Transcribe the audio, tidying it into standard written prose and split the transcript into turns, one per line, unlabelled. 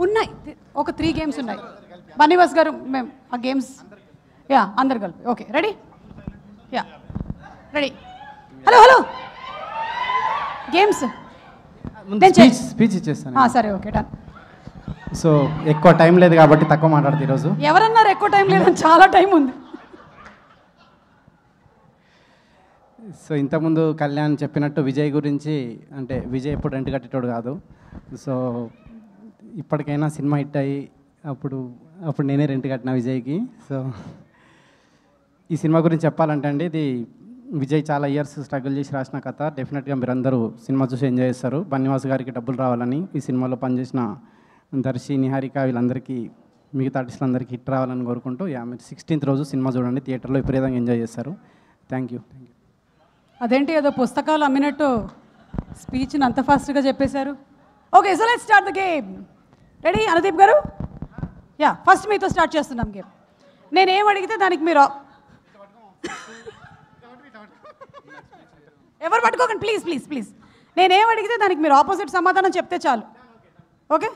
ఉన్నాయి ఒక 3 గేమ్స్ ఉన్నాయి. బన్నీవాస్ గారు మేము ఆ గేమ్స్ యా అందరు కలిపి okay ready yeah ready. Hello hello games
speech ఇచ్చేస్తాను.
సరే ఓకే డన్.
సో ఎక్కువ టైం లేదు కాబట్టి తక్కువ మాట్లాడుతుంది ఈరోజు.
ఎవరన్నారు ఎక్కువ టైం లేదని? చాలా టైం ఉంది.
సో ఇంతకుముందు కళ్యాణ్ చెప్పినట్టు విజయ్ గురించి, అంటే విజయ్ ఎప్పుడు రెంట్ కట్టేటోడు కాదు. సో ఇప్పటికైనా సినిమా హిట్ అయ్యి అప్పుడు నేనే రెంట్ కట్టిన విజయ్కి. సో ఈ సినిమా గురించి చెప్పాలంటే అండి, ఇది విజయ్ చాలా ఇయర్స్ స్ట్రగుల్ చేసి రాసిన కథ. డెఫినెట్గా మీరందరూ సినిమా చూసి ఎంజాయ్ చేస్తారు. బన్నీవాస్ గారికి డబ్బులు రావాలని, ఈ సినిమాలో పనిచేసిన దర్శి, నిహారిక వీళ్ళందరికీ, మిగతా ఆర్టిస్టులందరికీ హిట్ రావాలని కోరుకుంటూ మీరు 16th రోజు సినిమా చూడండి, థియేటర్లో విపరీతంగా ఎంజాయ్ చేస్తారు. Thank you.
అదేంటి ఏదో పుస్తకాలు అమ్మినట్టు స్పీచ్ని అంత ఫాస్ట్గా చెప్పేశారు. Okay so let's start the game. Ready Anudeep గారు? యా ఫస్ట్ మీతో స్టార్ట్ చేస్తున్నాం గేమ్. నేనేం అడిగితే దానికి మీరు ఎవరు పట్టుకోకండి ప్లీజ్ ప్లీజ్ ప్లీజ్. నేనేం అడిగితే దానికి మీరు ఆపోజిట్ సమాధానం చెప్తే చాలు. ఓకే